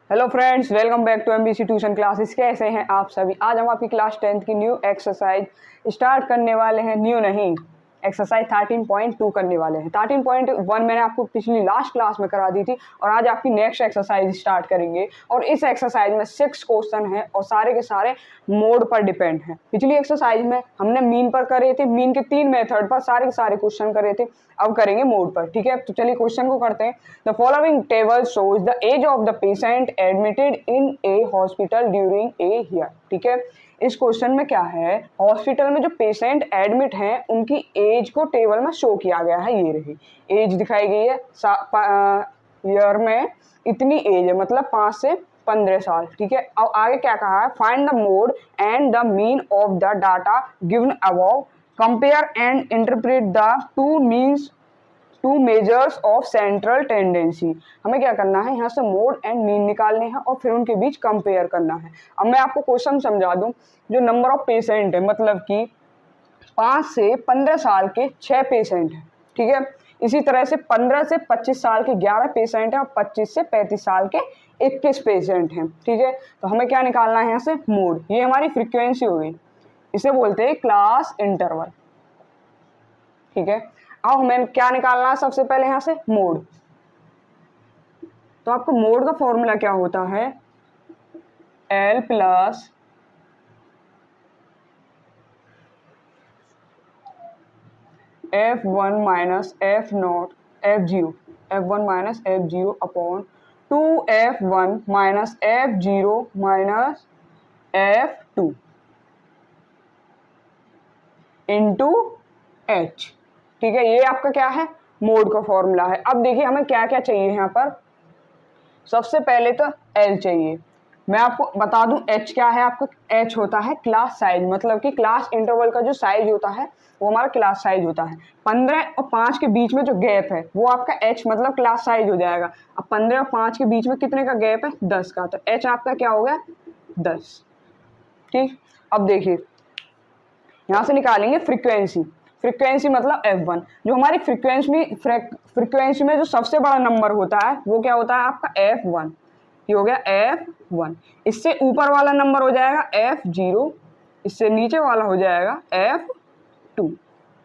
Hello friends, welcome back to MBC tuition classes. कैसे हैं आप सभी? आज हम आपकी क्लास 10th की न्यू एक्सरसाइज स्टार्ट करने वाले हैं। न्यू नहीं, एक्सरसाइज 13.2 करने वाले हैं। 13.1 मैंने आपको पिछली लास्ट क्लास में करा दी थी और आज आपकी नेक्स्ट एक्सरसाइज स्टार्ट करेंगे। और इस एक्सरसाइज में 6 क्वेश्चन हैं और सारे के सारे मोड पर डिपेंड हैं। पिछली एक्सरसाइज में हमने मीन पर करे थे, मीन के 3 मेथड पर सारे के सारे क्वेश्चन करे थे। अब करेंगे मोड पर। ठीक है, तो चलिए क्वेश्चन को करते हैं। The following table shows the age of the patient admitted in a hospital during a year. ठीक है, इस क्वेश्चन में क्या है, हॉस्पिटल में जो पेशेंट एडमिट हैं उनकी एज को टेबल में शो किया गया है। ये रही एज दिखाई गई है, ईयर में इतनी एज है, मतलब 5 से 15 साल। ठीक है, अब आगे क्या कहा है, find the mode and the mean of the data given above, compare and interpret the two measures of central tendency. हमें क्या करना है, यहाँ से मोड एंड मीन निकालने हैं और फिर उनके बीच कंपेयर करना है। अब मैं आपको क्वेश्चन समझा दूं। जो नंबर ऑफ पेशेंट है, मतलब कि 5 से 15 साल के 6 पेशेंट हैं। ठीक है, इसी तरह से 15 से 25 साल के 11 पेशेंट हैं और 25 से 35 साल के 21 पेशेंट हैं। ठीक है, तो हमें क्या निकालना है, यहाँ से मोड। ये हमारी फ्रीक्वेंसी हो गई, इसे बोलते हैं क्लास इंटरवल। ठीक है, अब हमें क्या निकालना है, सबसे पहले यहाँ से मोड। तो आपको मोड का फॉर्मूला क्या होता है, L plus F1 minus F0 F0 F1 minus F0 upon 2F1 minus F0 minus F2 into H। ठीक है, ये आपका क्या है, मोड का फॉर्मूला है। अब देखिए हमें क्या क्या चाहिए यहाँ पर। सबसे पहले तो L चाहिए। मैं आपको बता दूं H क्या है। आपका H होता है क्लास साइज, मतलब कि क्लास इंटरवल का जो साइज होता है वो हमारा क्लास साइज होता है। 15 और 5 के बीच में जो गैप है वो आपका H मतलब क्लास साइज हो जाएगा। अब 15 और 5 के बीच में कितने का गैप है, 10 का, तो H आपका क्या हो गया, 10। ठीक, अब देखिए यहाँ से निकालेंगे फ्रीक्वेंसी। फ्रीक्वेंसी मतलब F1। जो हमारी फ्रीक्वेंसी में जो सबसे बड़ा नंबर होता है वो क्या होता है आपका F1। ये हो गया F1। इससे ऊपर वाला नंबर हो जाएगा F0, इससे नीचे वाला हो जाएगा F2।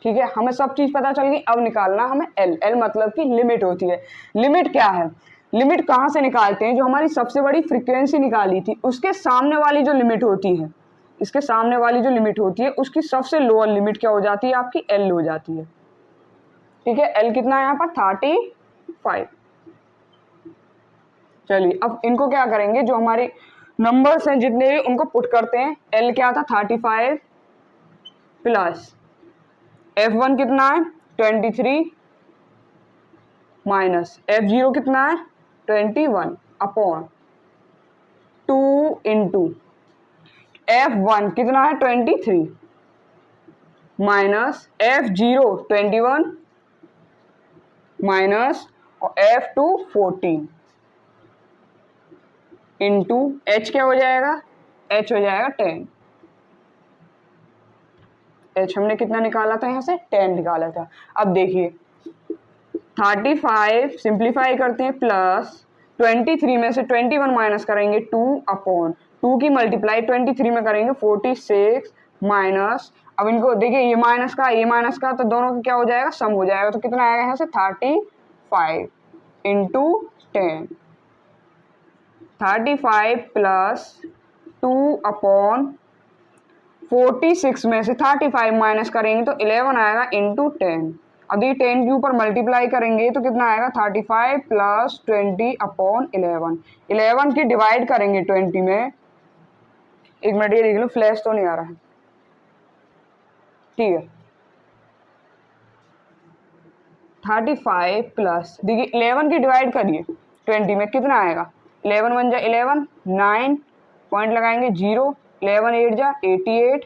ठीक है, हमें सब चीज पता चल गई। अब निकालना हमें L मतलब कि लिमिट होती है। लिमिट क्या है, लिमिट कहाँ से निकालते हैं, जो हमारी सबसे बड़ी फ्रीक्वेंसी निकाली थी उसके सामने वाली जो लिमिट होती है, इसके सामने वाली जो लिमिट होती है उसकी सबसे लोअर लिमिट क्या हो जाती है, आपकी L हो जाती है। ठीक है, L कितना है यहाँ पर, 35। चलिए अब इनको क्या करेंगे, जो हमारे नंबर्स हैं जितने भी उनको पुट करते हैं। L क्या था, 35 प्लस F1 कितना है, 23 माइनस F0 कितना है, 21 अपॉन 2 इंटू F1 कितना है, 23 माइनस F0 21 माइनस और F2 14 इंटू H क्या हो जाएगा, H हो जाएगा 10। H हमने कितना निकाला था, यहाँ से 10 निकाला था। अब देखिए 35 सिंप्लीफाई करते हैं, प्लस 23 में से 21 माइनस करेंगे 2 अपॉन 2 की मल्टीप्लाई 23 में करेंगे 46 माइनस। अब इनको देखिए, ये माइनस का तो दोनों का क्या हो जाएगा, सम हो जाएगा। तो कितना आएगा यहाँ से, 35 इंटू 10। 35 प्लस 2 अपॉन 46 में से 35 माइनस करेंगे तो 11 आएगा इंटू 10। अब ये 10 के ऊपर मल्टीप्लाई करेंगे तो कितना आएगा, 35 प्लस 20 अपॉन 11। 11 की डिवाइड करेंगे 20 में, एक मिनट ये देख लो फ्लैश तो नहीं आ रहा है। ठीक है, 35 प्लस देखिए 11 की डिवाइड करिए 20 में, कितना आएगा, 11 1 जा 11, 9 पॉइंट लगाएंगे 0, 11 8 जा 88,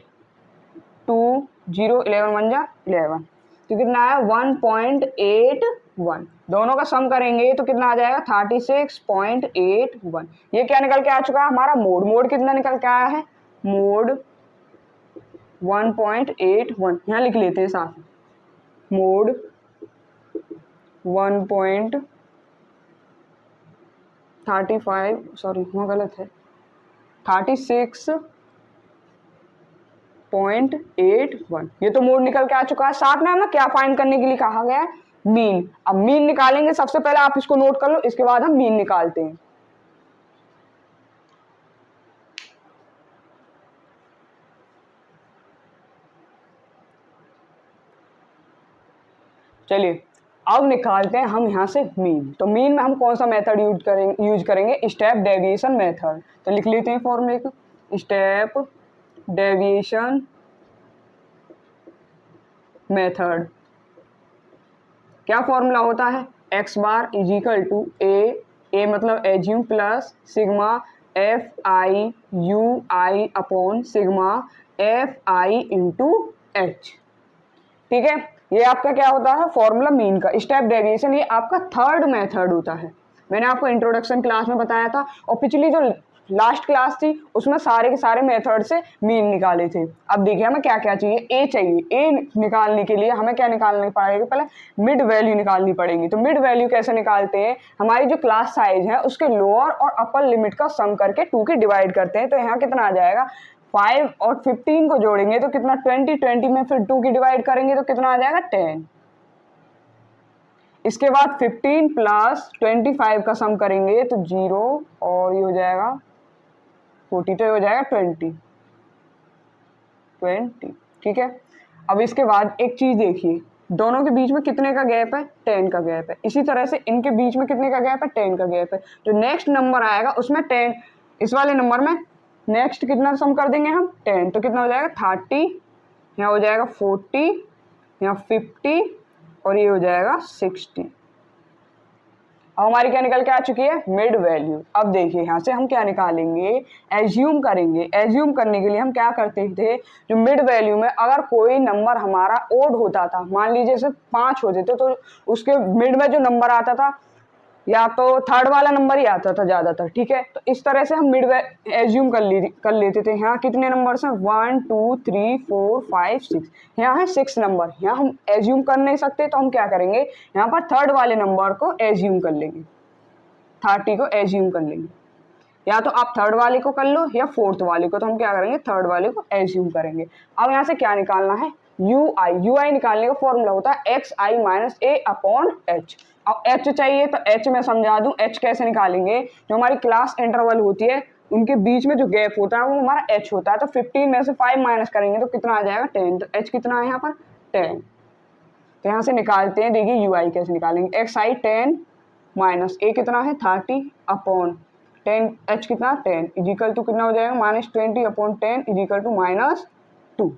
2 0 11 1 जा 11, तो कितना आया 1.81। दोनों का सम करेंगे तो कितना आ जाएगा 36.81। ये क्या निकल के आ चुका है, हमारा मोड। मोड कितना निकल के आया है, मोड 1.81। यहाँ लिख लेते हैं साथ, मोड 1.81 35, सॉरी वहाँ गलत है, 36.81। ये तो मोड निकल के आ चुका है। साथ में हमें क्या फाइंड करने के लिए कहा गया है? मीन। अब मीन निकालेंगे, सबसे पहले आप इसको नोट कर लो, इसके बाद हम मीन निकालते हैं। चलिए अब निकालते हैं हम यहाँ से मीन। तो मीन में हम कौन सा मेथड यूज करेंगे? Step deviation method. तो लिख लेते हैं फॉर्मूले को, स्टेप डेविएशन मेथड। क्या फॉर्मूला होता है? X bar is equal to A मतलब assume plus sigma f i u i upon sigma f i into h. ठीक है, ये आपका क्या होता है? फॉर्मूला मीन का। स्टेप डेविएशन ये आपका थर्ड मेथड होता है। मैंने आपको इंट्रोडक्शन क्लास में बताया था, और पिछली जो लास्ट क्लास थी उसमें सारे के सारे मेथड से मीन निकाले थे। अब देखिए हमें क्या क्या चाहिए? ए चाहिए। ए निकालने के लिए हमें क्या निकालना पड़ेगा? पहले मिड वैल्यू निकालनी पड़ेगी। तो मिड वैल्यू कैसे निकालते हैं? हमारी जो क्लास साइज है उसके लोअर और अपर लिमिट का सम करके 2 की डिवाइड करते हैं। तो यहाँ कितना आ जाएगा? 5 और 15 को जोड़ेंगे तो कितना? 20 में फिर 2 की डिवाइड करेंगे तो कितना आ जाएगा? 10। इसके बाद 15 प्लस 25 का सम करेंगे तो 0 और ये हो जाएगा 40, तो हो जाएगा 20। ठीक है। अब इसके बाद एक चीज देखिए, दोनों के बीच में कितने का गैप है? 10 का गैप है। इसी तरह से इनके बीच में कितने का गैप है? 10 का गैप है। जो नेक्स्ट नंबर आएगा उसमें 10, इस वाले नंबर में नेक्स्ट कितना सम कर देंगे हम? 10। तो कितना हो जाएगा? 30, यहाँ हो जाएगा 40, यहाँ 50 और ये हो जाएगा 60। अब हमारी क्या निकल के आ चुकी है? Mid value. अब देखिए यहाँ से हम क्या निकालेंगे? एज्यूम करेंगे। एज्यूम करने के लिए हम क्या करते थे? जो मिड वैल्यू में अगर कोई नंबर हमारा ओड होता था, मान लीजिए सिर्फ 5 होते थे, तो उसके मिड में जो नंबर आता था या तो थर्ड वाला नंबर ही आता था ज़्यादातर। ठीक है, तो इस तरह से हम मिड एज्यूम कर लेते थे। यहाँ कितने नंबर्स हैं? 1 2 3 4 5 6, यहाँ है 6 नंबर। यहाँ हम एज्यूम कर नहीं सकते तो हम क्या करेंगे? यहाँ पर थर्ड वाले नंबर को एज्यूम कर लेंगे, 30 को एज्यूम कर लेंगे। या तो आप थर्ड वाले को कर लो या फोर्थ वाले को, तो हम क्या करेंगे? थर्ड वाले को एज्यूम करेंगे। अब यहाँ से क्या निकालना है? यू आई निकालने का फॉर्मूला होता है x i minus a upon H. अब एच चाहिए तो एच में समझा दूं, एच कैसे निकालेंगे? जो हमारी क्लास इंटरवल होती है उनके बीच में जो गैप होता है वो हमारा एच होता है। तो 15 में से 5 माइनस करेंगे तो कितना आ जाएगा? 10। तो एच कितना है यहाँ पर? 10। तो यहाँ से निकालते हैं, देखिए यू आई कैसे निकालेंगे? एक्स आई 10 माइनस ए कितना है? 30 अपॉन 10, एच कितना? 10 इजिकल टू कितना हो जाएगा? -20 अपॉन 10 इजिकल टू -2।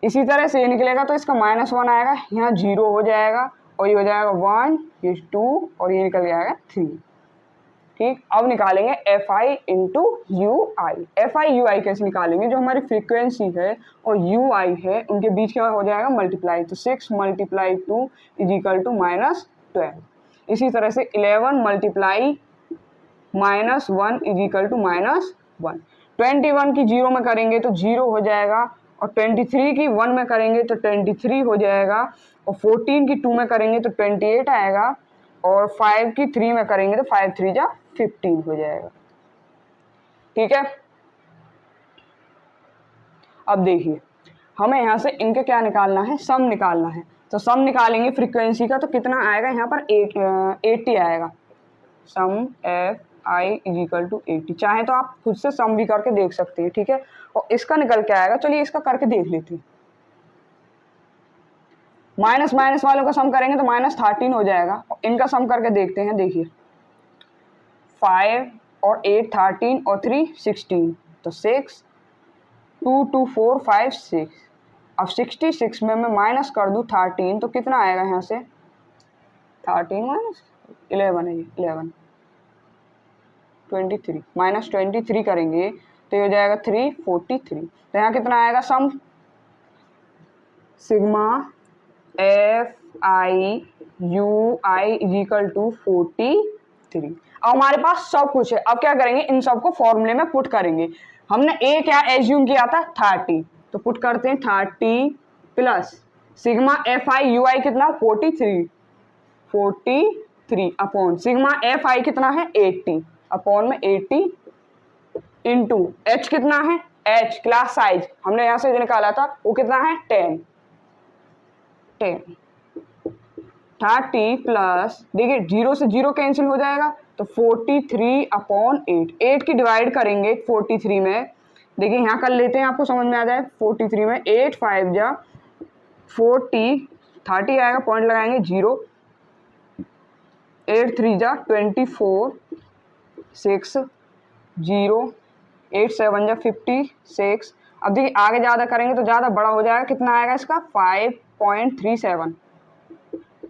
इसी तरह से ये निकलेगा तो इसका -1 आएगा, यहाँ 0 हो जाएगा और ये हो जाएगा 1, ये 2 और ये निकल जाएगा 3। ठीक, अब निकालेंगे f i into u i. F i u i कैसे निकालेंगे? जो हमारी फ्रीक्वेंसी है और यू आई है उनके बीच क्या हो जाएगा? मल्टीप्लाई। तो 6 × 2 इजिकल टू -12। इसी तरह से 11 × -1 इजिकल टू -1। 21 की 0 में करेंगे तो 0 हो जाएगा, और 23 की 1 में करेंगे तो 23 हो जाएगा, और 14 की 2 में करेंगे तो 28 आएगा, और 5 की 3 में करेंगे तो 5 3 जा 15 हो जाएगा। ठीक है, अब देखिए हमें यहाँ से इनके क्या निकालना है? सम निकालना है। तो सम निकालेंगे फ्रीक्वेंसी का, तो कितना आएगा यहाँ पर? 80 आएगा। सम एफ आई इजिकल टू 80। चाहे तो आप खुद से सम भी करके देख सकते हैं। ठीक है, और इसका निकल के आएगा, चलिए इसका करके देख लेते हैं। माइनस माइनस वालों का सम करेंगे तो -13 हो जाएगा, और इनका सम करके देखते हैं। देखिए 5 और 8 13 और 3 16, तो 6 2 2 4 5 6। अब 66 में मैं माइनस कर दूं 13 तो कितना आएगा? यहाँ से 13 माइनस 11 है, 11 23 -23 करेंगे तो ये हो जाएगा 343। तो यहाँ कितना आएगा sum? Sigma f i u i equal to 43। अब हमारे पास सब कुछ है। अब क्या करेंगे? इन सबको फॉर्मूले में पुट करेंगे। हमने ए क्या एज्यूम किया था? 30, तो पुट करते हैं 30 plus sigma f i u i कितना? 43 3 अपॉन सिग्मा एफ आई कितना है 80 अपॉन में 80 इंटू एच कितना है, एच क्लास साइज हमने यहां से जो निकाला था वो कितना है 10 30 प्लस देखिए 0 से 0 कैंसिल हो जाएगा तो 43 अपॉन 8 की डिवाइड करेंगे 43 में, देखिए यहाँ कर लेते हैं आपको समझ में आ जाए 43 में 8 5 जा 40 30 आएगा पॉइंट लगाएंगे 0 8 3 जा 24 6 0 8 7 जा 56। अब देखिए आगे ज़्यादा करेंगे तो ज़्यादा बड़ा हो जाएगा, कितना आएगा इसका 5.37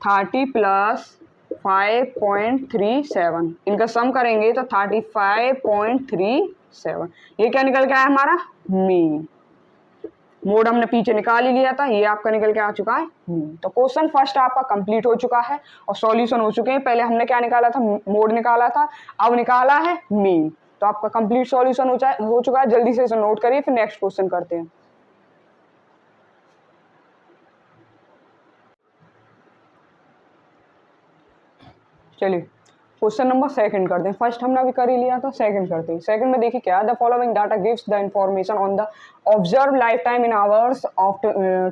30 प्लस 5.37 इनका सम करेंगे तो 35.37। ये क्या निकल के आया हमारा मीन। मोड हमने पीछे निकाल ही लिया था, ये आपका निकल के आ चुका है मीन। तो क्वेश्चन फर्स्ट आपका कंप्लीट हो चुका है और सॉल्यूशन हो चुके हैं। पहले हमने क्या निकाला था, मोड निकाला था, अब निकाला है मीन। तो आपका कंप्लीट सॉल्यूशन हो चुका है। जल्दी से इसे नोट करिए, फिर नेक्स्ट क्वेश्चन करते हैं। चलिए क्वेश्चन नंबर सेकंड करते हैं। फर्स्ट हमने अभी कर ही लिया था, सेकंड करते हैं। सेकंड में देखिए क्या, the following data gives the information on the observe life time in hours of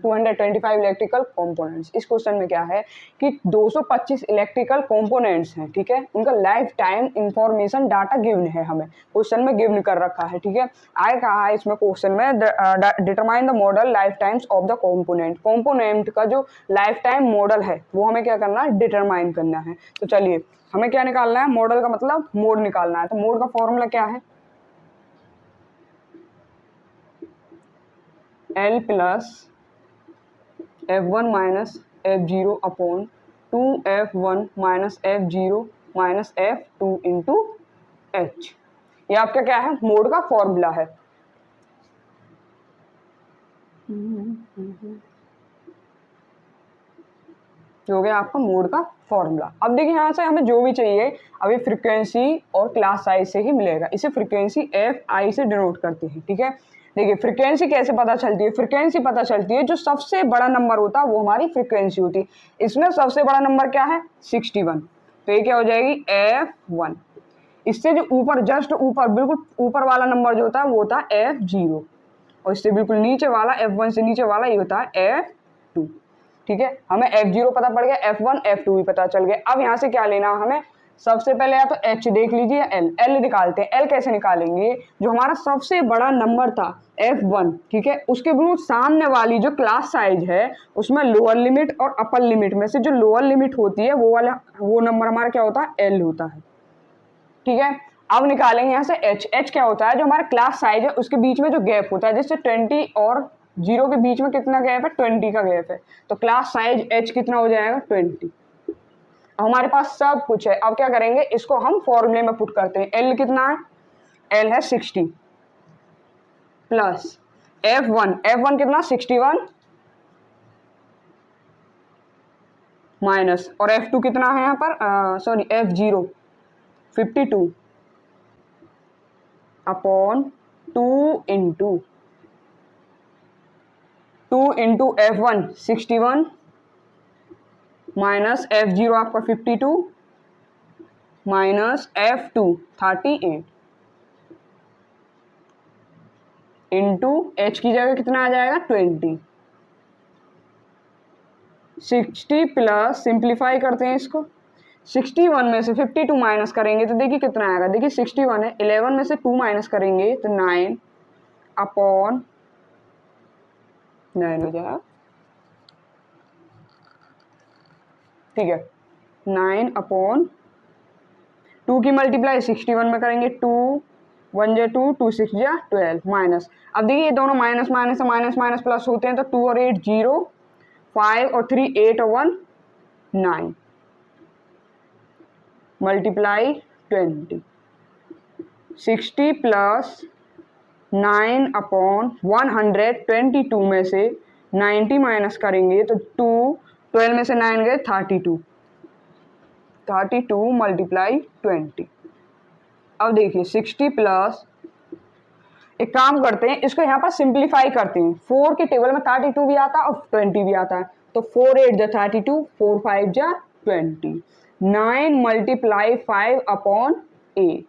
225 electrical components. इस क्वेश्चन में क्या है कि 225 इलेक्ट्रिकल कंपोनेंट्स हैं, ठीक है, उनका life time information data given है, हमें क्वेश्चन में गिवन कर रखा है, ठीक है। आगे कहा है इसमें क्वेश्चन में determine the model life times of the component का जो लाइफ टाइम मॉडल है वो हमें क्या करना है, डिटरमाइन करना है। तो चलिए हमें क्या निकालना है, मॉडल का मतलब मोड निकालना है। तो मोड का फॉर्मूला क्या है, L plus F1 minus F0 upon 2F1 minus F0 minus F2 into H। ये आपका क्या है, मोड का फॉर्मूला है। जो हो गया आपका मोड का फॉर्मूला। अब देखिए यहाँ से हमें जो भी चाहिए अभी फ्रीक्वेंसी और क्लास साइज से ही मिलेगा। इसे फ्रीक्वेंसी एफ आई से डिनोट करते हैं, ठीक है। देखिए फ्रीक्वेंसी कैसे पता चलती है, फ्रीक्वेंसी पता चलती है जो सबसे बड़ा नंबर होता है वो हमारी फ्रीक्वेंसी होती है। इसमें सबसे बड़ा नंबर क्या है 61, तो ये क्या हो जाएगी F1। इससे जो ऊपर जस्ट ऊपर बिल्कुल ऊपर वाला नंबर जो होता है वो होता है F0 और इससे बिल्कुल नीचे वाला F1 से नीचे वाला ये होता है F2, ठीक है। हमें F0 पता पड़ गया, F1 F2 भी पता चल गया। अब यहाँ से क्या लेना हमें, सबसे पहले या तो H देख लीजिए, L निकालते हैं। L कैसे निकालेंगे, जो हमारा सबसे बड़ा नंबर था F1, ठीक है, उसके बिल्कुल सामने वाली जो क्लास साइज है उसमें लोअर लिमिट और अपर लिमिट में से जो लोअर लिमिट होती है वो नंबर हमारा क्या होता है L होता है, ठीक है। अब निकालेंगे यहाँ से H क्या होता है, जो हमारा क्लास साइज है उसके बीच में जो गैप होता है, जैसे 20 और 0 के बीच में कितना गैप है 20 का गैप है, तो क्लास साइज H कितना हो जाएगा 20। हमारे पास सब कुछ है। अब क्या करेंगे, इसको हम फॉर्मूले में पुट करते हैं। L कितना है, L है 60 प्लस F1 कितना 61 माइनस और F2 कितना है यहाँ पर sorry F0 52 upon 2 into F1 61 minus F0 आपका 52 माइनस F2 38 इंटू H की जगह कितना आ जाएगा 20। 60 प्लस सिंप्लीफाई करते हैं इसको, 61 में से 52 माइनस करेंगे तो देखिए कितना आएगा, देखिए 61 है, 11 में से 2 माइनस करेंगे तो 9 अपॉन 9 हो जाएगा, ठीक है। 9 अपॉन 2 की मल्टीप्लाई 61 में करेंगे, 2 1 जा 2 2 6 जा 12 माइनस। अब देखिए ये दोनों माइनस माइनस से माइनस माइनस प्लस होते हैं तो 2 और 8 0 5 और 3 8 और 1 9 मल्टीप्लाई 20 60 प्लस 9 अपॉन 122 में से 90 माइनस करेंगे तो 12 में से 9 गए 32 मल्टीप्लाई 20। अब देखिए 60 प्लस, एक काम करते हैं इसको यहाँ पर सिंप्लीफाई करते हैं। 4 के टेबल में 32 भी आता है और 20 भी आता है, तो 4 8 जा 32 4 5 जा 20 9 multiply 5 upon 8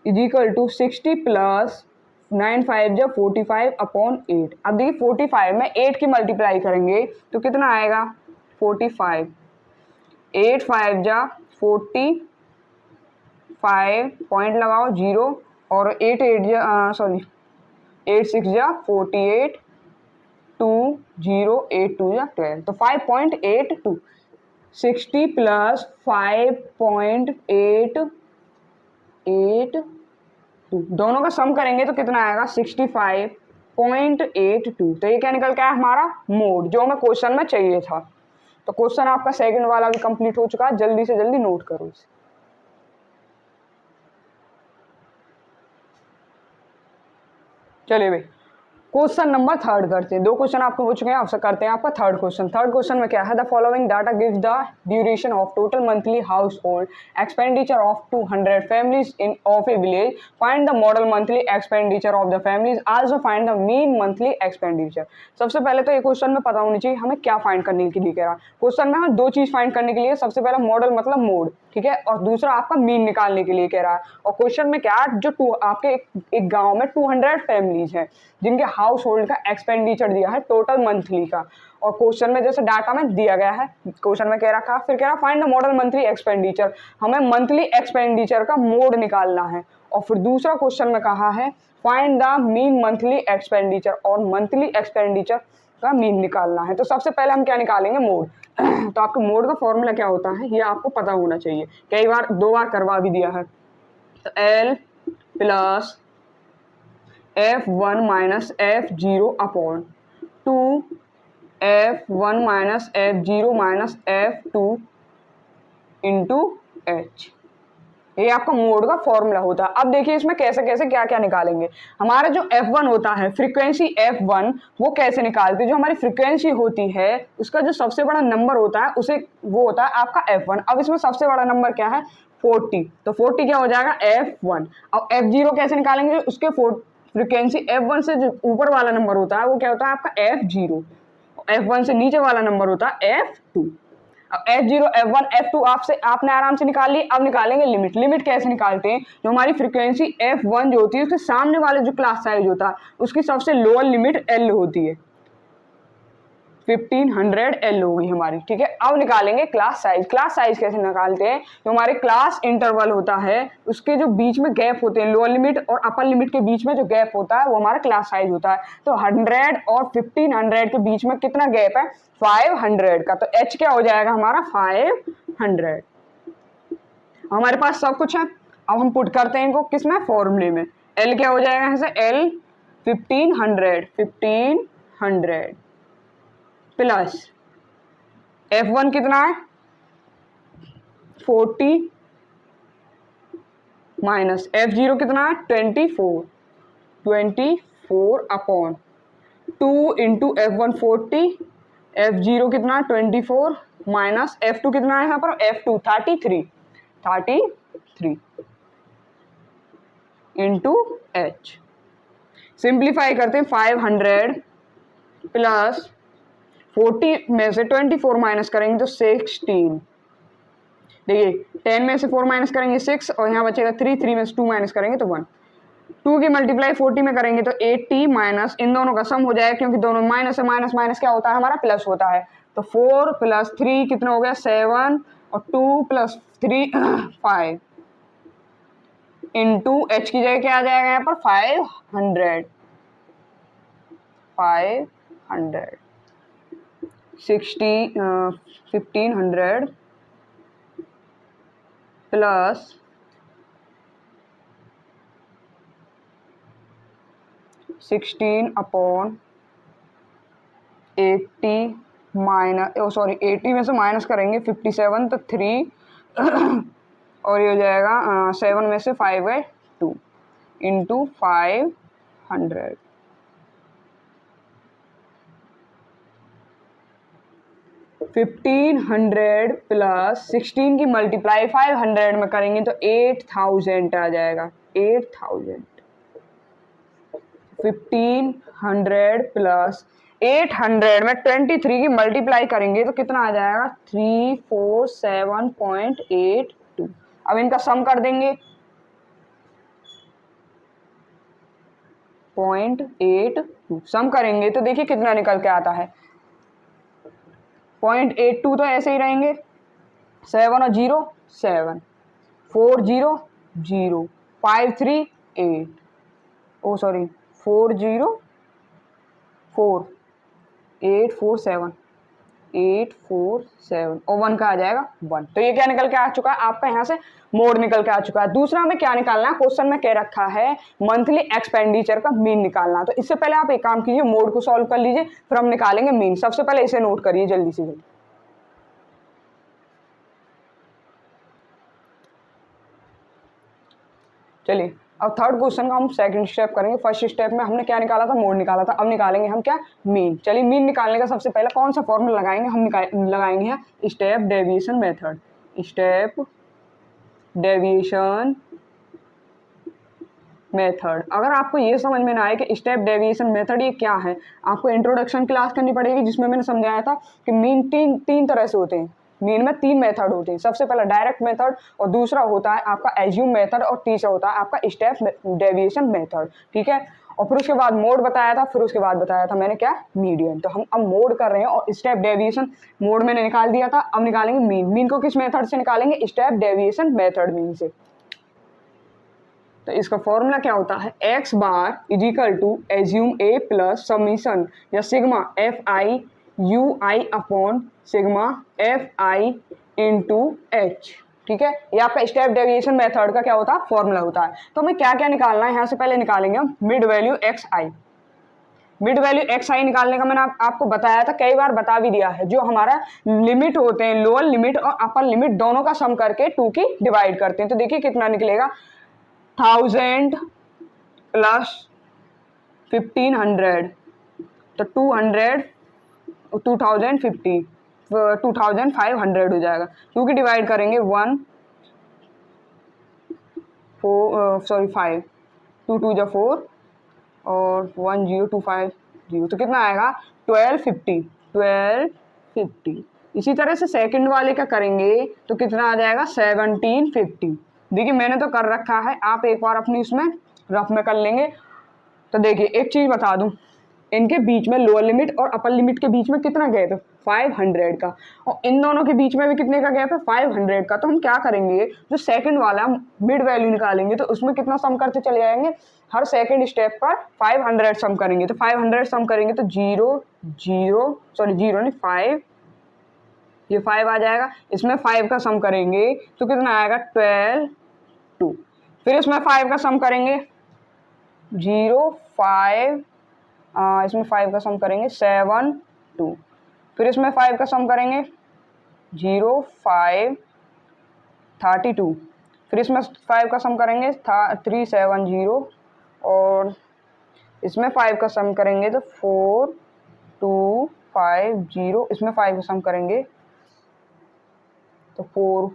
is equal to 60 plus 9 5 जा 45 अपॉन 8। अब देखिए 45 में 8 की मल्टीप्लाई करेंगे तो कितना आएगा 45, 8 5 जा 45 पॉइंट लगाओ 0 और 8 8 जा 8 6 जा 48 2 0 8 2 जा 12 तो 5.82 60 प्लस 5.882 दोनों का सम करेंगे तो कितना आएगा 65.82। तो ये क्या निकल के आया हमारा मोड, जो हमें क्वेश्चन में चाहिए था। तो क्वेश्चन आपका सेकंड वाला भी कंप्लीट हो चुका है, जल्दी से जल्दी नोट करो इसे। चलिए भाई क्वेश्चन नंबर थर्ड करते हैं। 2 क्वेश्चन आपको हो चुके हैं, आपसे करते हैं आपका थर्ड क्वेश्चन। थर्ड क्वेश्चन में क्या है, the following data gives the duration of total monthly house hold expenditure of 200 families in of A village, find the model monthly expenditure of the families, also find the mean monthly expenditure. सबसे पहले तो ये question में पता होनी चाहिए हमें क्या फाइंड करने के लिए कह रहा है। क्वेश्चन में हमें 2 चीज फाइंड करने के लिए, सबसे पहला मॉडल मतलब मोड, ठीक है, और दूसरा आपका मीन निकालने के लिए कह रहा है। और क्वेश्चन में क्या है, जो आपके एक गांव में 200 फैमिलीज हैं जिनके हाउस होल्ड का एक्सपेंडिचर दिया है टोटल मंथली का, और क्वेश्चन में जैसे डाटा में दिया गया है, क्वेश्चन में कह रखा, फिर कह रहा find the model monthly expenditure, हमें मंथली एक्सपेंडिचर का मोड निकालना है। और फिर दूसरा क्वेश्चन में कहा है find the mean monthly expenditure, और मंथली एक्सपेंडिचर का मीन निकालना है। तो सबसे पहले हम क्या निकालेंगे, मोड। तो आपको मोड का फॉर्मूला क्या होता है ये आपको पता होना चाहिए, कई बार 2 बार करवा भी दिया है। तो L plus F1 minus F0 upon 2 F1 minus F0 minus F2 into H, ये आपका मोड का फॉर्मूला होता है। अब देखिए इसमें कैसे कैसे क्या क्या निकालेंगे। हमारा जो F1 होता है, फ्रीक्वेंसी F1, वो कैसे निकालते हैं, जो हमारी फ्रीक्वेंसी होती है उसका जो सबसे बड़ा नंबर होता है उसे, वो होता है आपका F1। अब इसमें सबसे बड़ा नंबर क्या है 40, तो 40 क्या हो जाएगा F1। अब F0 कैसे निकालेंगे, उसके फ्रीक्वेंसी F1 से जो ऊपर वाला नंबर होता है वो क्या होता है आपका F0, F1 से नीचे वाला नंबर होता है F2। अब F0 F1 F2 आपने आराम से निकाल ली। अब निकालेंगे लिमिट। लिमिट कैसे निकालते हैं, जो हमारी फ्रीक्वेंसी F1 जो होती है उसके सामने वाले जो क्लास साइज होता है उसकी सबसे लोअर लिमिट L होती है, 1500 L हो गई हमारी, ठीक है। अब निकालेंगे क्लास साइज। क्लास साइज कैसे निकालते हैं, जो हमारे क्लास इंटरवल होता है उसके जो बीच में गैप होते हैं, लोअर लिमिट और अपर लिमिट के बीच में जो गैप होता है वो हमारा क्लास साइज होता है। तो 100 और 1500 के बीच में कितना गैप है 500 का, तो H क्या हो जाएगा हमारा 500। हमारे पास सब कुछ है, अब हम पुट करते हैं इनको किसमें, फॉर्मूले में। L क्या हो जाएगा यहाँ से, L 1500 प्लस F1 कितना है 40 माइनस F0 कितना है 24 अपॉन 2 इंटू F1 40, F0 कितना है 24 माइनस F2 कितना है यहाँ पर F2 33 इंटू H। सिंप्लीफाई करते हैं 500 प्लस 40 में से 24 माइनस करेंगे तो 16। देखिए 10 में से 4 माइनस करेंगे 6 और यहाँ बचेगा 3 में से 2 माइनस करेंगे तो 1। 2 की मल्टीप्लाई 40 में करेंगे तो 80 माइनस इन दोनों का सम हो जाएगा, क्योंकि दोनों माइनस से माइनस माइनस क्या होता है हमारा प्लस होता है। तो 4 प्लस 3 कितना हो गया 7 और 2 प्लस 3 5 इंटू H की जगह क्या आ जाएगा यहाँ पर 500 1500 प्लस 16 अपॉन 80 माइनस 80 में से माइनस करेंगे 57 तो 3 और ये हो जाएगा 7 में से 5 है 2 इंटू 500। 1500 प्लस 16 की मल्टीप्लाई 500 में करेंगे तो 8000 आ जाएगा 8000। 1500 प्लस 800 में 23 की मल्टीप्लाई करेंगे तो कितना आ जाएगा 347.82। अब इनका सम कर देंगे 0.82 सम करेंगे तो देखिए कितना निकल के आता है 0.82 तो ऐसे ही रहेंगे 7 और 0 7 4 0 0 5 3 8 ओ सॉरी 4 0 4 8 4 7 8 4 7 और 1 का आ जाएगा 1। तो ये क्या निकल के आ चुका है आपका यहाँ से मोड निकल के आ चुका है। दूसरा हमें क्या निकालना है, क्वेश्चन में कह रखा है मंथली एक्सपेंडिचर का मीन निकालना। तो इससे पहले आप एक काम कीजिए, मोड को सॉल्व कर लीजिए, फिर हम निकालेंगे मीन। सबसे पहले इसे नोट करिए जल्दी से जल्दी। चलिए अब थर्ड क्वेश्चन का हम सेकंड स्टेप करेंगे। फर्स्ट स्टेप में हमने क्या निकाला था, मोड निकाला था। अब निकालेंगे हम क्या, मीन। चलिए मीन निकालने का सबसे पहले कौन सा फॉर्मूला लगाएंगे, हम लगाएंगे है step deviation method. Step deviation method. अगर आपको ये समझ में ना आए कि स्टेप डेविएशन मेथड ये क्या है, आपको इंट्रोडक्शन क्लास करनी पड़ेगी जिसमें मैंने समझाया था कि मीन तीन तरह से होते हैं। मीन में 3 मेथड होते हैं। सबसे पहला डायरेक्ट मेथड, और दूसरा होता है आपका एज्यूम मेथड, और तीसरा होता है आपका स्टेप डेविएशन मेथड। ठीक है, और फिर उसके बाद मोड बताया था, फिर उसके बाद बताया था मैंने क्या, मीडियन। तो हम अब मोड कर रहे हैं और स्टेप डेविएशन मोड मैंने निकाल दिया था। अब निकालेंगे मीन। मीन को किस मेथड से निकालेंगे, स्टेप डेविएशन मेथड मीन से। तो इसका फॉर्मूला क्या होता है, x bar is equal to assume A plus summation या sigma f i u i upon sigma f i into h. ठीक है, ये आपका स्टेप डेविएशन मेथड का क्या होता है, फॉर्मूला होता है। तो हमें क्या क्या निकालना है, यहाँ से पहले निकालेंगे हम मिड वैल्यू एक्स आई। मिड वैल्यू एक्स आई निकालने का मैंने आपको बताया था, कई बार बता भी दिया है। जो हमारा लिमिट होते हैं, लोअर लिमिट और अपर लिमिट दोनों का सम करके 2 की डिवाइड करते हैं। तो देखिए कितना निकलेगा, 1000 प्लस 1500 तो 200 2050 2500 हो जाएगा। 2 की डिवाइड करेंगे 1 4 सॉरी 5 2 2 जा 4 और 1 0 2 5 0 तो कितना आएगा 1250। इसी तरह से सेकंड वाले का करेंगे तो कितना आ जाएगा 1750। देखिए मैंने तो कर रखा है, आप एक बार अपनी इसमें रफ में कर लेंगे। तो देखिए एक चीज़ बता दूं, इनके बीच में लोअर लिमिट और अपर लिमिट के बीच में कितना गैप है, 500 का, और इन दोनों के बीच में भी कितने का गैप है, 500 का। तो हम क्या करेंगे, जो सेकंड वाला मिड वैल्यू निकालेंगे तो उसमें कितना सम करते चले जाएंगे, हर सेकंड स्टेप पर 500 सम करेंगे। तो 500 सम करेंगे तो 0 नहीं 5, ये 5 आ जाएगा। इसमें 5 का सम करेंगे तो कितना आएगा 12 2। फिर इसमें 5 का सम करेंगे 0 5, इसमें 5 का सम करेंगे 7 2। फिर इसमें 5 का सम करेंगे 0 5 32। फिर इसमें 5 का सम करेंगे 370 और इसमें 5 का सम करेंगे तो 4 2 5 0। इसमें 5 का सम करेंगे तो 4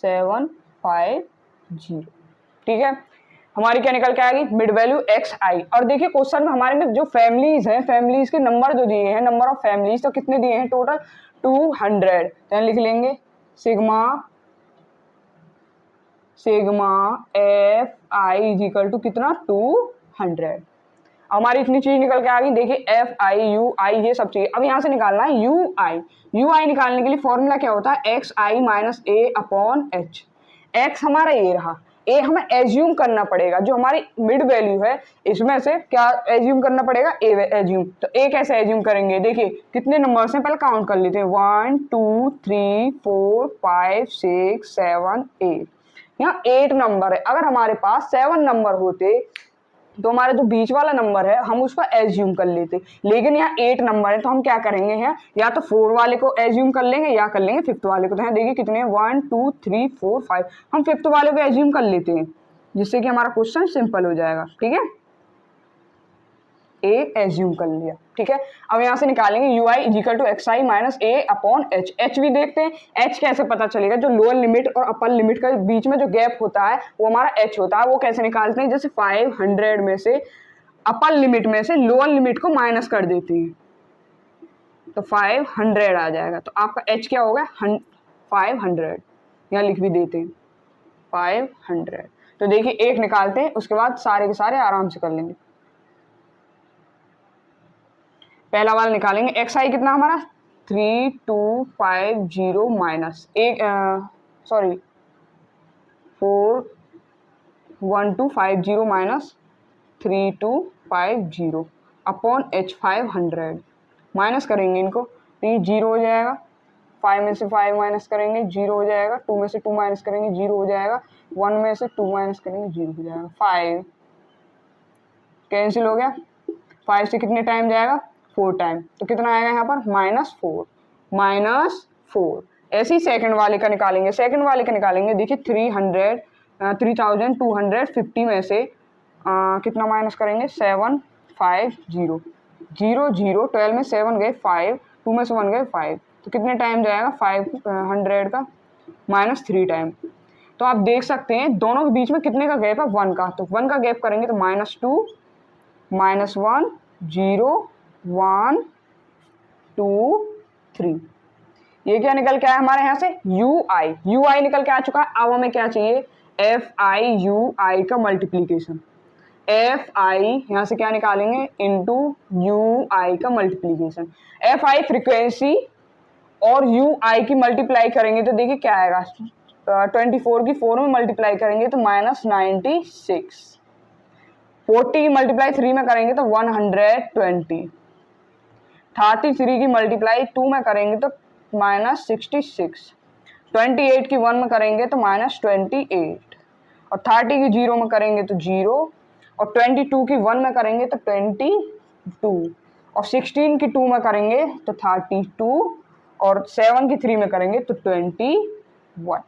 7 5 0। ठीक है, हमारी क्या निकल के आएगी, मिड वैल्यू एक्स आई। और देखिए क्वेश्चन में हमारे में जो फैमिलीज हैं, फैमिलीज के नंबर जो दिए हैं, नंबर ऑफ फैमिलीज तो कितने दिए हैं टोटल 200। तो लिख लेंगे sigma f i is equal to कितना 200। हमारी इतनी चीज निकल के आ गई। देखिए एफ आई यू आई ये सब चीजें। अब यहाँ से निकालना है यू आई। यू आई निकालने के लिए फॉर्मूला क्या होता है, x i minus a upon H. X हमारा ए रहा, ए हमें एज्यूम करना पड़ेगा, जो हमारी मिड वैल्यू है इसमें से क्या एज्यूम करना पड़ेगा, ए एज्यूम। तो ए कैसे एज्यूम करेंगे, देखिए कितने नंबर्स हैं पहले काउंट कर लेते हैं, 1 2 3 4 5 6 7 8। यहाँ 8 नंबर है। अगर हमारे पास 7 नंबर होते तो हमारा जो बीच वाला नंबर है हम उसको एज्यूम कर लेते, लेकिन यहाँ 8 नंबर है तो हम क्या करेंगे हैं, या तो 4 वाले को एज्यूम कर लेंगे या कर लेंगे 5th वाले को। तो यहाँ देखिए कितने 1 2 3 4 5, हम 5th वाले को एज्यूम कर लेते हैं जिससे कि हमारा क्वेश्चन सिंपल हो जाएगा। ठीक है, ए एज्यूम कर लिया। ठीक है, अब यहाँ से निकालेंगे u i equal to x i minus a upon h. H भी देखते हैं, एच कैसे पता चलेगा, जो लोअर लिमिट और अपर लिमिट के बीच में जो गैप होता है वो हमारा एच होता है। वो कैसे निकालते हैं, जैसे 500 में से अपर लिमिट में से लोअर लिमिट को माइनस कर देते हैं, तो 500 आ जाएगा। तो आपका h क्या होगा? 500, यहाँ लिख भी देते हैं 500। तो देखिए एक निकालते हैं, उसके बाद सारे के सारे आराम से कर लेंगे। पहला वाला निकालेंगे, एक्स आई कितना हमारा 3250 माइनस एक sorry 41250 minus 3250 upon h 500 minus करेंगे इनको, तो ये जीरो हो जाएगा। 5 में से 5 माइनस करेंगे जीरो हो जाएगा, 2 में से 2 माइनस करेंगे जीरो हो जाएगा, 1 में से 2 माइनस करेंगे जीरो हो जाएगा। 5 कैंसिल हो गया, 5 से कितने टाइम जाएगा? 4 टाइम, तो कितना आएगा यहाँ पर? -4। ऐसे ही सेकंड वाले का निकालेंगे, देखिए 3250 में से कितना माइनस करेंगे? 750, 0 0 12 में 7 गए 5, 2 में से 1 गए 5, तो कितने टाइम जाएगा 500 का? -3 टाइम। तो आप देख सकते हैं दोनों के बीच में कितने का गैप है? 1 का। तो 1 का गैप करेंगे तो -2 -1 0 1 2 3, ये क्या निकल के आया हमारे यहाँ से? यू आई निकल के आ चुका है। अब हमें क्या चाहिए? FI का मल्टीप्लीकेशन। FI यहाँ से क्या निकालेंगे? इंटू UI का मल्टीप्लीकेशन। FI फ्रीक्वेंसी और UI की मल्टीप्लाई करेंगे तो देखिए क्या आएगा? 24 की 4 में मल्टीप्लाई करेंगे तो -96, 40 की मल्टीप्लाई 3 में करेंगे तो 120, 33 की मल्टीप्लाई 2 में करेंगे तो -66, 28 की 1 में करेंगे तो -28, और 30 की 0 में करेंगे तो 0, और 22 की 1 में करेंगे तो 22, और 16 की 2 में करेंगे तो 32, और 7 की 3 में करेंगे तो 21।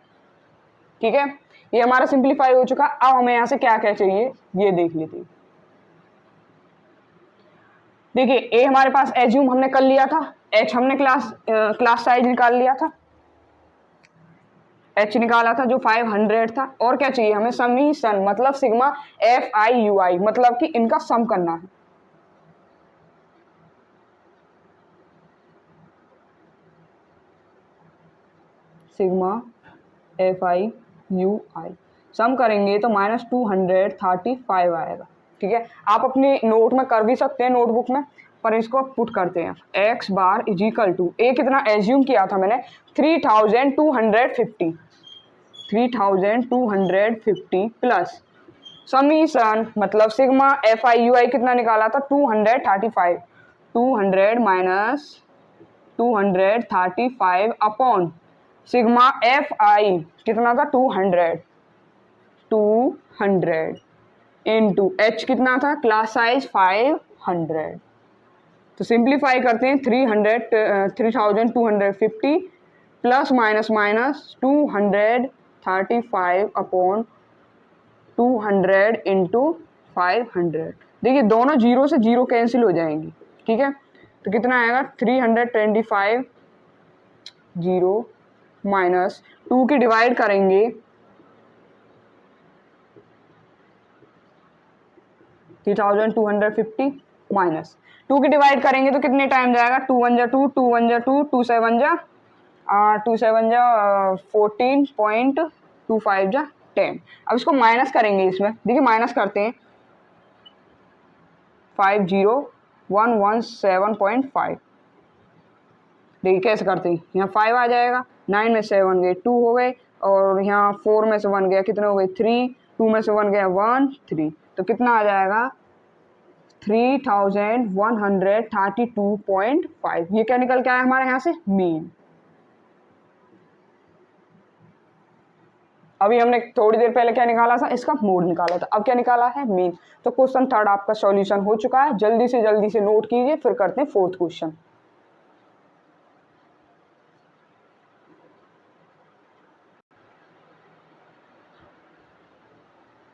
ठीक है, ये हमारा सिंप्लीफाई हो चुका। अब हमें यहाँ से क्या क्या चाहिए ये देख लेते हैं। देखिए ए हमारे पास एज्यूम हमने कर लिया था, एच हमने क्लास साइज निकाल लिया था, एच निकाला था जो 500 था, और क्या चाहिए हमें? समीशन, मतलब सिग्मा FI मतलब कि इनका सम करना है। सिग्मा FI सम करेंगे तो -235 आएगा। ठीक है, आप अपने नोट में कर भी सकते हैं, नोटबुक में, पर इसको पुट करते हैं। x bar is equal to, A कितना एज्यूम किया था मैंने? 3250 प्लस समीशन, मतलब सिग्मा FI कितना निकाला था? 235, 200 माइनस 235 अपॉन सिग्मा FI कितना था? 200 इंटू h कितना था? Class size 500। तो सिंप्लीफाई करते हैं, 3250 प्लस माइनस 235 अपॉन 200 इंटू 500। देखिए दोनों जीरो से जीरो कैंसिल हो जाएंगी। ठीक है, तो कितना आएगा? 325 जीरो माइनस 2 की डिवाइड करेंगे 3250 माइनस 2 की डिवाइड करेंगे तो कितने टाइम जाएगा? 2 1 जा 2, 2 1 जा 2, 2 7 जा 14.25 जा 10। अब इसको माइनस करेंगे, इसमें देखिए माइनस करते हैं 50117.5। देखिए कैसे करते हैं, यहाँ 5 आ जाएगा, 9 में से 1 गए 2 हो गए, और यहाँ 4 में से 1 गया कितने हो गए? 3, 2 में से 1 गया 1 3, तो कितना आ जाएगा? 3132.5। ये क्या निकल के आया हमारे यहाँ से? मीन। अभी हमने थोड़ी देर पहले क्या निकाला था? इसका मोड निकाला था। अब क्या निकाला है? मीन। तो क्वेश्चन थर्ड आपका सॉल्यूशन हो चुका है। जल्दी से नोट कीजिए, फिर करते हैं फोर्थ क्वेश्चन।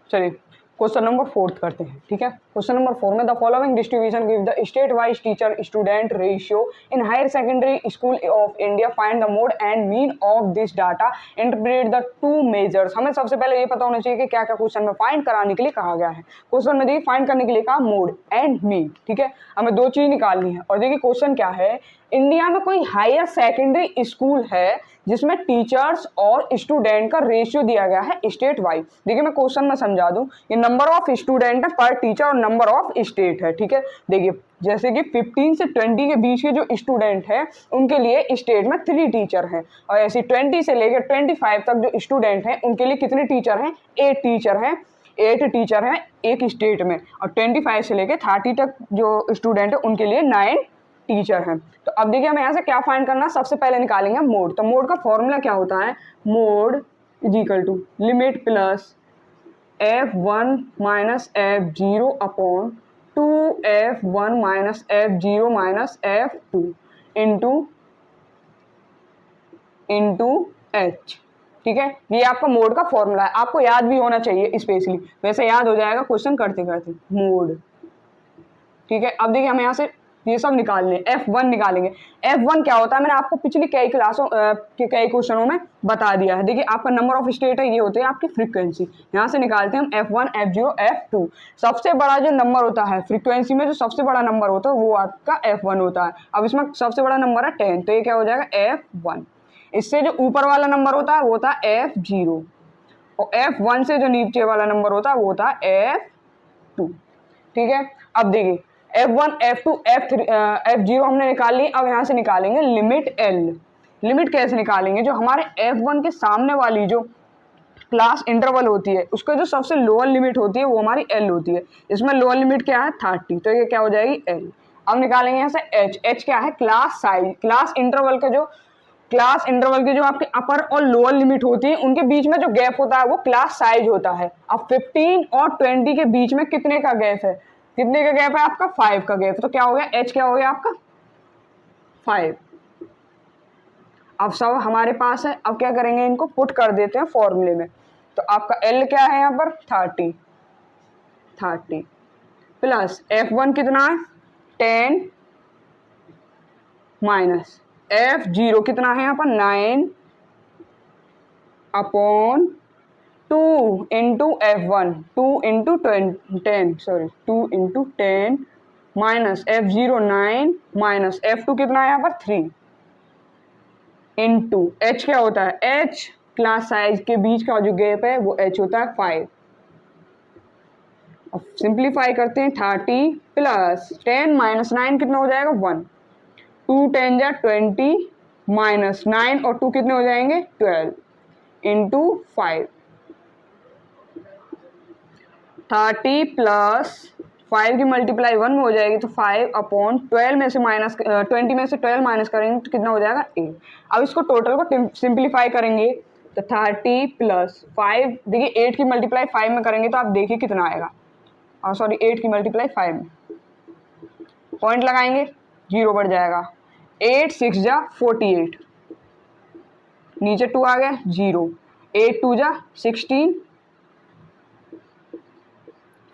चलिए क्वेश्चन नंबर 4 करते हैं, ठीक है। क्वेश्चन नंबर 4 में the following distribution give the state wise teacher student ratio in higher secondary school of India, find the mode and mean of this data, interpret the two measures. हमें सबसे पहले ये पता होना चाहिए कि क्या क्या क्वेश्चन में फाइंड कराने के लिए कहा गया है। क्वेश्चन में देखिए फाइंड करने के लिए कहा मोड एंड मीन, ठीक है। हमें दो चीज निकालनी है और देखिए क्वेश्चन क्या है, इंडिया में कोई हायर सेकेंडरी स्कूल है जिसमें टीचर्स और स्टूडेंट का रेशियो दिया गया है स्टेट वाइज। देखिए मैं क्वेश्चन में समझा दूं, ये नंबर ऑफ स्टूडेंट है पर टीचर और नंबर ऑफ स्टेट है, ठीक है। देखिए जैसे कि 15 से 20 के बीच के जो स्टूडेंट हैं उनके लिए स्टेट में 3 टीचर हैं, और ऐसे 20 से लेकर 25 तक जो स्टूडेंट हैं उनके लिए कितने टीचर हैं, 8 टीचर हैं। 8 टीचर हैं एक स्टेट में, और 25 से लेकर 30 तक जो स्टूडेंट है उनके लिए 9 टीचर हैं। तो अब देखिए हमें यहाँ से क्या फाइंड करना है, सबसे पहले निकालेंगे मोड। तो मोड का फॉर्मूला क्या होता है, mode is equal to limit plus f1 minus f0 upon 2f1 minus f0 minus f2 into h, ठीक है। ये आपका मोड का फॉर्मूला है, आपको याद भी होना चाहिए स्पेशली, वैसे याद हो जाएगा क्वेश्चन करते करते। मोड, ठीक है। अब देखिए हमें यहाँ से ये सब निकालने, F1 निकालेंगे। F1 क्या होता है मैंने आपको पिछली कई क्लासों के कई क्वेश्चनों में बता दिया है। देखिए आपका नंबर ऑफ स्टेट है, ये होते हैं आपकी फ्रीक्वेंसी। यहाँ से निकालते हैं हम F1 F0 F2। सबसे बड़ा जो नंबर होता है फ्रीक्वेंसी में, जो सबसे बड़ा नंबर होता है वो आपका F1 होता है। अब इसमें सबसे बड़ा नंबर है 10, तो ये क्या हो जाएगा F1। इससे जो ऊपर वाला नंबर होता है वो होता है F0, और F1 से जो नीचे वाला नंबर होता है वो होता है F2, ठीक है। अब देखिए F1 F2 F3 F0 हमने निकाल ली। अब यहाँ से निकालेंगे लिमिट L। लिमिट कैसे निकालेंगे, जो हमारे F1 के सामने वाली जो क्लास इंटरवल होती है उसका जो सबसे लोअर लिमिट होती है वो हमारी L होती है। इसमें लोअर लिमिट क्या है 30, तो ये क्या हो जाएगी L। अब निकालेंगे यहाँ से H क्या है, क्लास साइज। क्लास इंटरवल के जो आपके अपर और लोअर लिमिट होती है उनके बीच में जो गैप होता है वो क्लास साइज होता है। अब 15 और 20 के बीच में कितने का गैप है, कितने का गैप है आपका 5 का गैप, तो क्या हो गया H क्या हो गया आपका 5। अब सब हमारे पास है, अब क्या करेंगे इनको पुट कर देते हैं फॉर्मूले में। तो आपका L क्या है यहाँ पर 30 प्लस F1 कितना है 10 माइनस F0 कितना है यहाँ पर 9 upon 2 into F1 2 into 10 minus F0 9 minus F2 कितना है यहाँ पर 3 इंटू H क्या होता है, H क्लास साइज के बीच का जो गैप है वो H होता है 5। अब सिंप्लीफाई करते हैं 30 प्लस 10 माइनस 9 कितना हो जाएगा 1, 2 10 जा 20 माइनस 9 और 2 कितने हो जाएंगे 12 इंटू 5। 30 प्लस 5 की मल्टीप्लाई 1 में हो जाएगी, तो 5 अपॉन 12 में से माइनस 20 में से 12 माइनस करेंगे तो कितना हो जाएगा 8। अब इसको टोटल को सिंप्लीफाई करेंगे तो 30 प्लस 5, देखिए 8 की मल्टीप्लाई 5 में करेंगे तो आप देखिए कितना आएगा, सॉरी 8 की मल्टीप्लाई 5 में पॉइंट लगाएंगे 0 बढ़ जाएगा, 8 6 जा 48, नीचे 2 आ गया 0, 8 2 जा 16,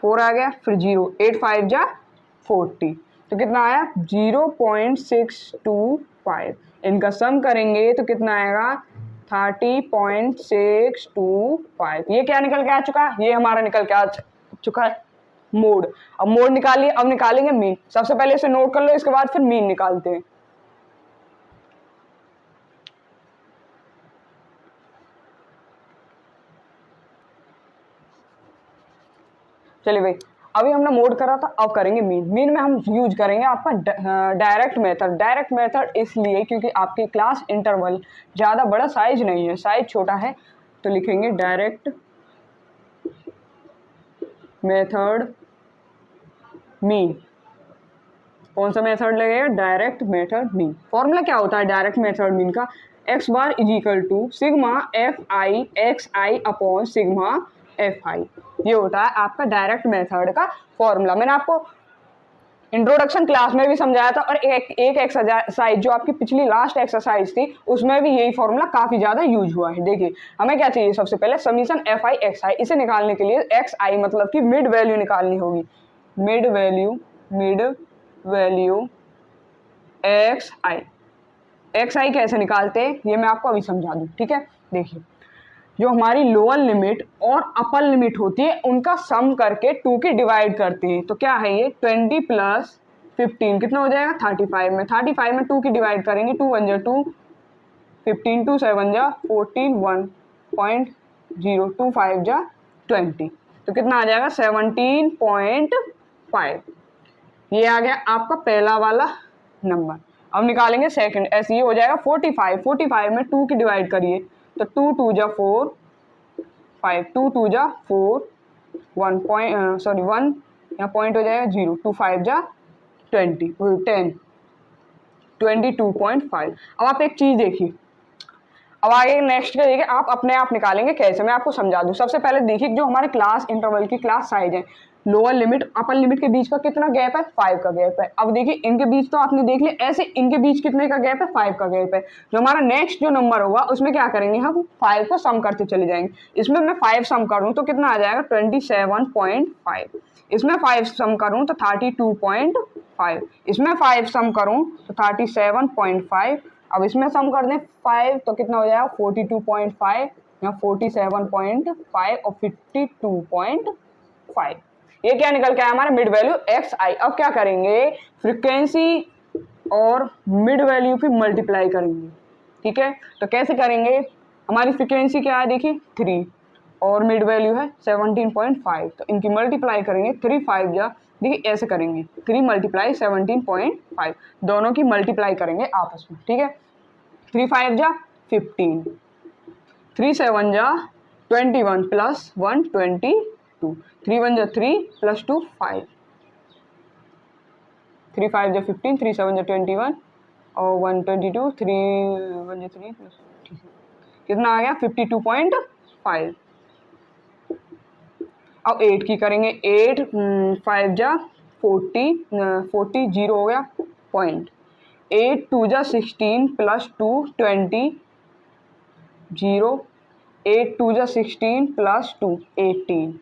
4 आ गया फिर 0, 8 5 जा 40, तो कितना आया 0.625। इनका सम करेंगे तो कितना आएगा 30.625। ये क्या निकल के आ चुका है, ये हमारा निकल के आ चुका है मोड। अब मोड निकालिए, अब निकालेंगे मीन। सबसे पहले इसे नोट कर लो, इसके बाद फिर मीन निकालते हैं। चलिए भाई, अभी हमने मोड करा था, अब करेंगे मीन। मीन में हम यूज करेंगे आपका डायरेक्ट मेथड। डायरेक्ट मेथड इसलिए क्योंकि आपकी क्लास इंटरवल ज़्यादा बड़ा साइज नहीं है, साइज छोटा है, तो लिखेंगे डायरेक्ट मेथड मीन। कौन सा मेथड लगेगा, डायरेक्ट मेथड मीन। फॉर्मूला क्या होता है डायरेक्ट मेथड मीन का, x bar is equal to sigma f i x i upon sigma f i. ये होता है आपका डायरेक्ट मेथड का फॉर्मूला। मैंने आपको इंट्रोडक्शन क्लास में भी समझाया था और एक एक्सरसाइज जो आपकी पिछली लास्ट एक्सरसाइज थी उसमें भी यही फॉर्मूला काफी ज्यादा यूज हुआ है। देखिए हमें क्या चाहिए, सबसे पहले समीशन एफ आई एक्स आई, इसे निकालने के लिए एक्स आई मतलब कि मिड वैल्यू निकालनी होगी। मिड वैल्यू एक्स आई कैसे निकालते हैं ये मैं आपको अभी समझा दूं, ठीक है। देखिए जो हमारी लोअर लिमिट और अपर लिमिट होती है उनका सम करके 2 की डिवाइड करते हैं। तो क्या है ये 20 प्लस 15 कितना हो जाएगा 35 में। 35 में 2 की डिवाइड करेंगे, 2 1 जा 2, 15 2 7 जा 14, 1.0, 2 5 जा 20, तो कितना आ जाएगा 17.5। ये आ गया आपका पहला वाला नंबर। अब निकालेंगे सेकंड, ऐसे ये हो जाएगा 45 में 2 की डिवाइड करिए तो 2 2 जा 4, 5 2 2 जा 4, 1 यहाँ पॉइंट हो जाएगा 0, 2 5 जा 20, 22.5। अब आप एक चीज देखिए, अब आगे नेक्स्ट का देखिए आप अपने आप निकालेंगे कैसे, मैं आपको समझा दूं। सबसे पहले देखिए जो हमारे क्लास इंटरवल की क्लास साइज है, लोअर लिमिट अपर लिमिट के बीच का कितना गैप है 5 का गैप है। अब देखिए इनके बीच तो आपने देख लिया, ऐसे इनके बीच कितने का गैप है 5 का गैप है। जो हमारा नेक्स्ट जो नंबर होगा उसमें क्या करेंगे हम 5 को सम करते चले जाएंगे। इसमें मैं 5 सम करूँ तो कितना आ जाएगा 27.5, इसमें 5 सम करूँ तो 32.5, इसमें 5 सम करूँ तो 37.5। अब इसमें सम कर दें 5 तो कितना हो जाएगा 42.5, यहाँ 47.5 और 52.5। ये क्या निकल के आया हमारा मिड वैल्यू एक्स आई। अब क्या करेंगे फ्रीक्वेंसी और मिड वैल्यू की मल्टीप्लाई करेंगे, ठीक है। तो कैसे करेंगे, हमारी फ्रीक्वेंसी क्या है देखिए 3 और मिड वैल्यू है 17.5, तो इनकी मल्टीप्लाई करेंगे 3 5 जा, देखिए ऐसे करेंगे 3 मल्टीप्लाई 17.5, दोनों की मल्टीप्लाई करेंगे आपस में, ठीक है। 3 5 जा 15, 3 7 जा 21 प्लस 1 22, 3 1 जा 3 प्लस 2 5, 3 5 जा 15, 3 7 जा 21 और 1 22, 3 1 जा 3 प्लस, कितना आ गया 52.5। अब 8 की करेंगे, 8 5 जा 40, 40 जीरो हो गया पॉइंट, 8 2 जा 16 प्लस 2 20 जीरो, 8 2 जा 16 प्लस 2 18,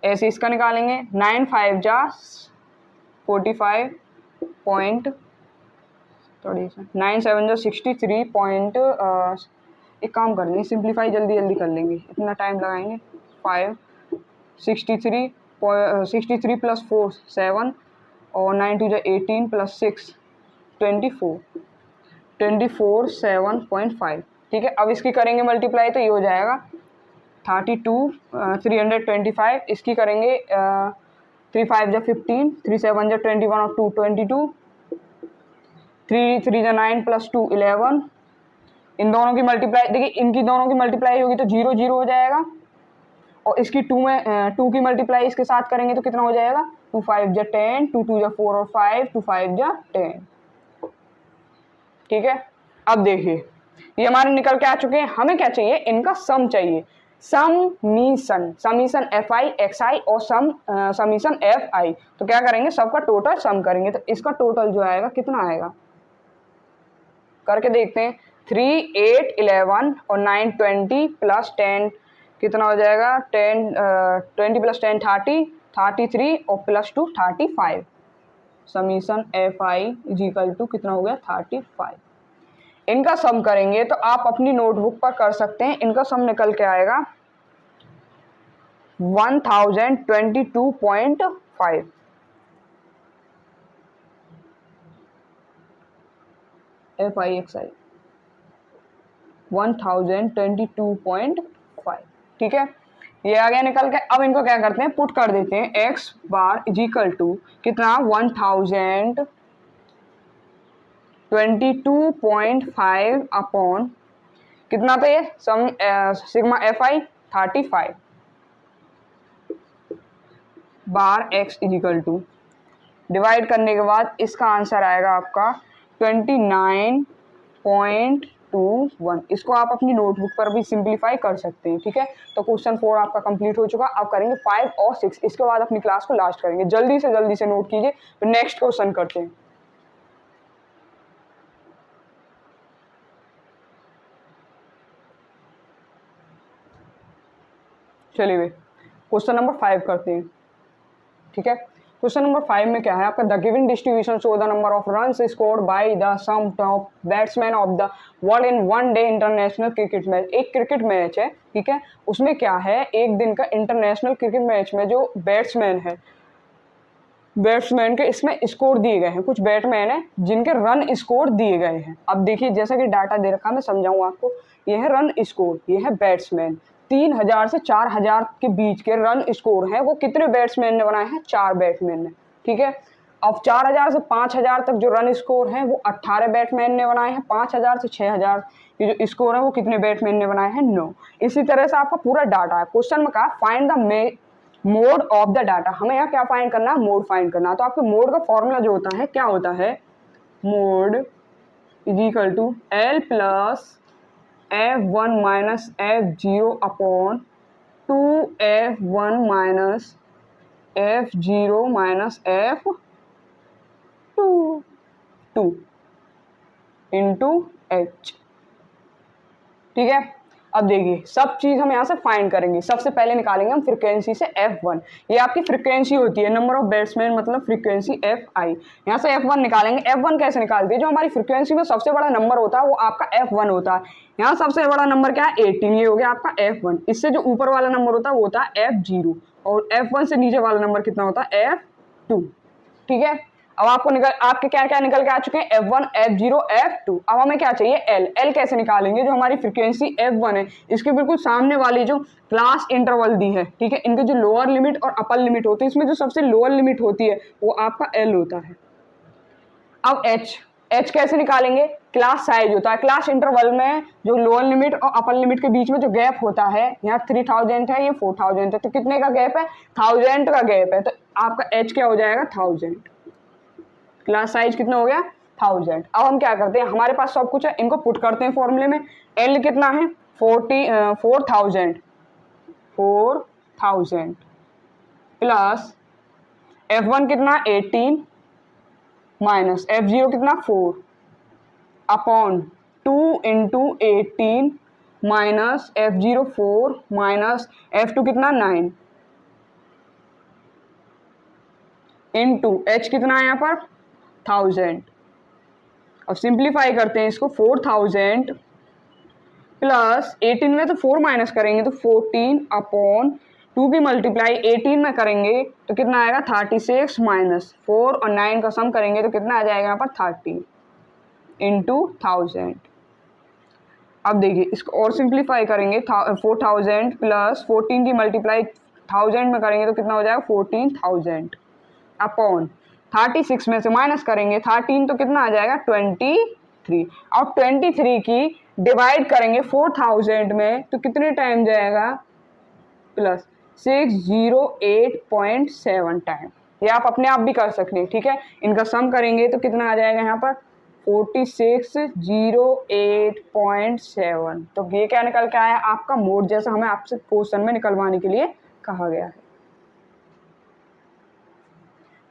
ऐसे इसका निकालेंगे। 9 5 जा 45 पॉइंट, थोड़ी सा 9 7 जा 63 पॉइंट, एक काम कर लेंगे सिंप्लीफाई जल्दी जल्दी कर लेंगे, इतना टाइम लगाएंगे। 5 63 प्लस 4 7 और 9 2 जा 18 प्लस 6 24 7.5, ठीक है। अब इसकी करेंगे मल्टीप्लाई तो ये हो जाएगा 32 325, इसकी करेंगे 3 5 जा 15, 3 7 जा 21 और 2 22, 3 3 जा 9 प्लस 2 11, इन दोनों की मल्टीप्लाई देखिए, इनकी दोनों की मल्टीप्लाई होगी तो 0 0 हो जाएगा और इसकी 2 में 2 की मल्टीप्लाई इसके साथ करेंगे तो कितना हो जाएगा 2 5 जा 10, 2 2 जा 4 और 5, 2 5 जा 10, ठीक है। अब देखिए ये हमारे निकल के आ चुके हैं, हमें क्या चाहिए इनका सम चाहिए, समीशन एफ आई एक्स आई और समीशन एफ आई। तो क्या करेंगे सबका टोटल सम करेंगे, तो इसका टोटल जो आएगा कितना आएगा करके देखते हैं। 3 8 11 और 9 20 प्लस 10 कितना हो जाएगा 20 प्लस 10 30, 33 और plus 2 35, summation f i is equal to कितना हो गया 35। इनका सम करेंगे तो आप अपनी नोटबुक पर कर सकते हैं, इनका सम निकल के आएगा 1022.5। एफ आई एक्स आई 1022.5, ठीक है। ये आ गया निकल के। अब इनको क्या करते हैं पुट कर देते हैं, x bar is equal to कितना 1022.5 अपॉन कितना पे sum sigma f i 35 bar x is equal to, divide करने के बाद इसका आंसर आएगा आपका 29.25 1 इसको आप अपनी नोटबुक पर भी सिंप्लीफाई कर सकते हैं, ठीक है। तो क्वेश्चन 4 आपका कंप्लीट हो चुका। अब करेंगे 5 और 6, इसके बाद अपनी क्लास को लास्ट करेंगे। जल्दी से नोट कीजिए, तो नेक्स्ट क्वेश्चन करते हैं। चलिए भाई क्वेश्चन नंबर 5 करते हैं, ठीक है। क्वेश्चन नंबर 5 में क्या है आपका, the given distribution show the number of runs scored by the some top batsman of the world in one day international cricket match. एक क्रिकेट मैच है, ठीक है, उसमें क्या है, एक दिन का इंटरनेशनल क्रिकेट मैच में जो बैट्समैन है, बैट्समैन के इसमें स्कोर दिए गए हैं। कुछ बैट्समैन है जिनके रन स्कोर दिए गए हैं। अब देखिए जैसा कि डाटा दे रखा है, मैं समझाऊँ आपको। ये है रन स्कोर, ये है बैट्समैन। 3000 से 4000 के बीच के रन स्कोर हैं, वो कितने बैट्समैन ने बनाए हैं, 4 बैट्समैन ने, ठीक है। अब 4000 से 5000 तक जो रन स्कोर हैं वो 18 बैट्समैन ने बनाए हैं। 5000 से 6000 ये जो स्कोर है वो कितने बैट्समैन ने बनाए हैं, 9। इसी तरह से आपका पूरा डाटा है। क्वेश्चन में कहा find the mode of the data. हमें यहाँ क्या फाइंड करना है, मोड फाइंड करना है। तो आपके मोड का फॉर्मूला जो होता है क्या होता है, mode is equal to L plus F1 minus F0 upon 2F1 minus F0 minus F2 into H, ठीक है। अब देखिए सब चीज हम यहाँ से फाइंड करेंगे। सबसे पहले निकालेंगे हम फ्रीक्वेंसी से F1, ये आपकी फ्रीक्वेंसी होती है, नंबर ऑफ बैट्समैन मतलब फ्रीक्वेंसी Fi। यहाँ से F1 निकालेंगे। F1 कैसे निकालते हैं, जो हमारी फ्रीक्वेंसी में सबसे बड़ा नंबर होता है वो आपका F1 होता है। यहाँ सबसे बड़ा नंबर क्या है, 18, ये हो गया आपका F1। इससे जो ऊपर वाला नंबर होता है वो होता है F0, और F1 से नीचे वाला नंबर कितना होता है, F2, ठीक है। अब आपको आपके क्या क्या निकल के आ चुके हैं, F1 F0 F2। अब हमें क्या चाहिए, L कैसे निकालेंगे, जो हमारी फ्रीक्वेंसी F1 है इसके बिल्कुल सामने वाली जो क्लास इंटरवल दी है, ठीक है, इनके जो लोअर लिमिट और अपर लिमिट होती है, इसमें जो सबसे लोअर लिमिट होती है वो आपका L होता है। अब H कैसे निकालेंगे, क्लास साइज होता है। क्लास इंटरवल में जो लोअर लिमिट और अपर लिमिट के बीच में जो गैप होता है, यहाँ 3000 है, ये 4000 है, तो कितने का गैप है, 1000 का गैप है। तो आपका H क्या हो जाएगा, 1000। क्लास साइज कितना हो गया, 1000। अब हम क्या करते हैं, हमारे पास सब कुछ है, इनको पुट करते हैं फॉर्मूले में। L कितना है, 4000 प्लस F1 कितना 18 माइनस F0 कितना 4 upon 2 into 18 minus F0 4 minus F2 कितना 9 इंटू H कितना है यहाँ पर 1000। अब सिंप्लीफाई करते हैं इसको, 4000 प्लस 18 में तो 4 माइनस करेंगे तो 14 अपॉन 2 की मल्टीप्लाई 18 में करेंगे तो कितना आएगा 36 माइनस 4 और 9 का सम करेंगे तो कितना आ जाएगा यहाँ पर 30 इंटू 1000। अब देखिए इसको और सिंप्लीफाई करेंगे, 4000 प्लस 14 की मल्टीप्लाई 1000 में करेंगे तो कितना हो जाएगा 14000 अपॉन 36 में से माइनस करेंगे 13 तो कितना आ जाएगा 23। और 23 की डिवाइड करेंगे 4000 में तो कितने टाइम जाएगा, प्लस 608.7 टाइम। ये आप अपने आप भी कर सकते हैं, ठीक है। इनका सम करेंगे तो कितना आ जाएगा यहाँ पर 4608.7। तो ये क्या निकल के आया आपका मोड, जैसा हमें आपसे क्वेश्चन में निकलवाने के लिए कहा गया है।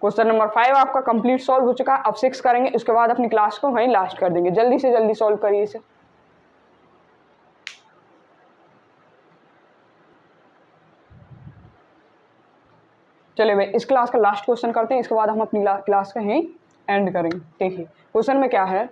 क्वेश्चन नंबर 5 आपका कंप्लीट सॉल्व हो चुका। अब 6 करेंगे, उसके बाद अपनी क्लास को वहीं लास्ट कर देंगे। जल्दी से जल्दी सॉल्व करिए इसे। चलिए भाई इस क्लास का लास्ट क्वेश्चन करते हैं, इसके बाद हम अपनी क्लास का यहीं एंड करेंगे। देखिए क्वेश्चन में क्या है,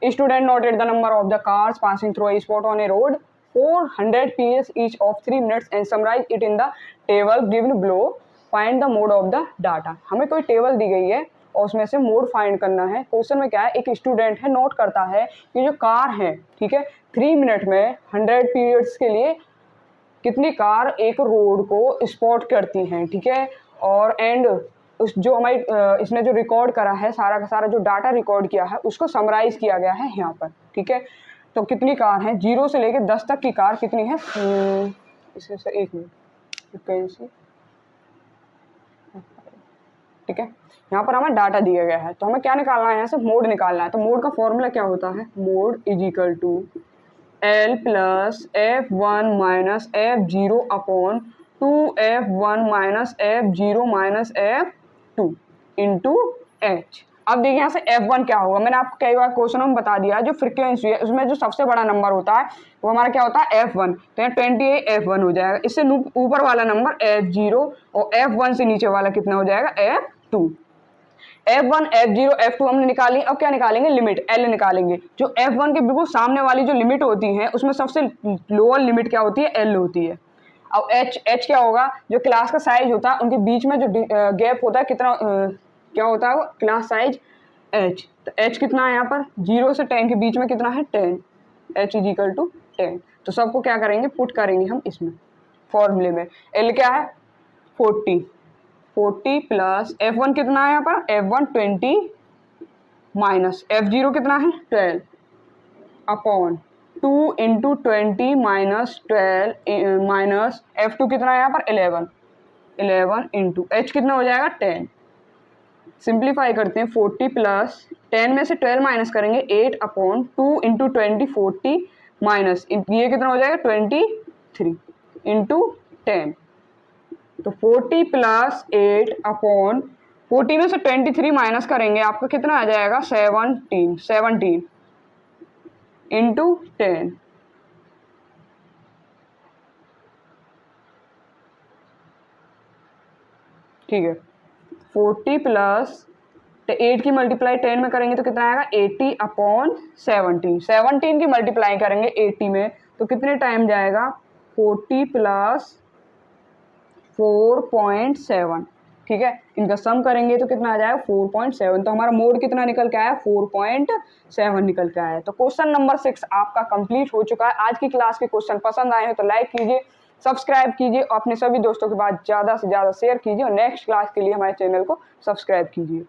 student noted the number of the cars passing through a spot on A road 400 PS each of 3 minutes and summarize it in the table given below. Find the mode of the data. हमें कोई table दी गई है और उसमें से mode find करना है। Question में क्या है, एक स्टूडेंट है, नोट करता है कि जो कार है, ठीक है, 3 मिनट में 100 पीरियड्स के लिए कितनी कार एक रोड को स्पॉट करती हैं, ठीक है। और एंड उस जो हमारी इसने जो रिकॉर्ड करा है, सारा का सारा जो डाटा रिकॉर्ड किया है उसको समराइज किया गया है यहाँ पर, ठीक है। तो कितनी कार हैं, 0 से लेकर 10 तक की कार कितनी है, इसमें से 1 मिनट, फ्रीक्वेंसी, ठीक है। यहाँ पर हमें डाटा दिया गया है तो हमें क्या निकालना है, यहाँ से मोड निकालना है। तो मोड का फॉर्मूला क्या होता है, mode is equal to L plus F1 minus F0 upon 2F1 minus F0 minus F2 into H। अब देखिए यहाँ से F1 क्या होगा, मैंने आपको कई बार क्वेश्चन में बता दिया, जो फ्रीक्वेंसी है उसमें जो सबसे बड़ा नंबर होता है वो हमारा क्या होता है F1, तो यहाँ 28 F1 हो जाएगा। इससे ऊपर वाला नंबर F0 और F1 से नीचे वाला कितना हो जाएगा F2। F1 F0 F2 हमने निकाली, अब क्या निकालेंगे लिमिट L निकालेंगे। जो F1 के बिल्कुल सामने वाली जो लिमिट होती है उसमें सबसे लोअर लिमिट क्या होती है L होती है। अब H क्या होगा, जो क्लास का साइज होता है उनके बीच में जो गैप होता है कितना क्या होता है वो क्लास साइज H। तो H कितना है यहाँ पर 0 से 10 के बीच में कितना है 10, H इज इक्वल टू 10। तो सबको क्या करेंगे पुट करेंगे हम इसमें फॉर्मूले में। L क्या है 40 प्लस F1 कितना है यहाँ पर F1 20 माइनस F0 कितना है 12 upon 2 into 20 minus 12 minus F2 कितना है यहाँ पर 11 इंटू H कितना हो जाएगा 10। सिंप्लीफाई करते हैं 40 प्लस 10 में से 12 माइनस करेंगे 8 अपॉन 2 इंटू 20 40 माइनस ये कितना हो जाएगा 23 इंटू 10। तो 40 प्लस 8 अपॉन 40 में से 23 माइनस करेंगे आपका कितना आ जाएगा 17 इंटू 10। ठीक है 40 प्लस 8 की मल्टीप्लाई 10 में करेंगे तो कितना आएगा 80 अपॉन 17 की मल्टीप्लाई करेंगे 80 में तो कितने टाइम जाएगा 40 प्लस 4.7। ठीक है इनका सम करेंगे तो कितना आ जाएगा 4.7। तो हमारा मोड कितना निकल के आया 4.7 निकल के आया। तो क्वेश्चन नंबर 6 आपका कंप्लीट हो चुका है। आज की क्लास के क्वेश्चन पसंद आए हो तो लाइक कीजिए, सब्सक्राइब कीजिए और अपने सभी दोस्तों के पास ज़्यादा से ज़्यादा शेयर कीजिए और नेक्स्ट क्लास के लिए हमारे चैनल को सब्सक्राइब कीजिए।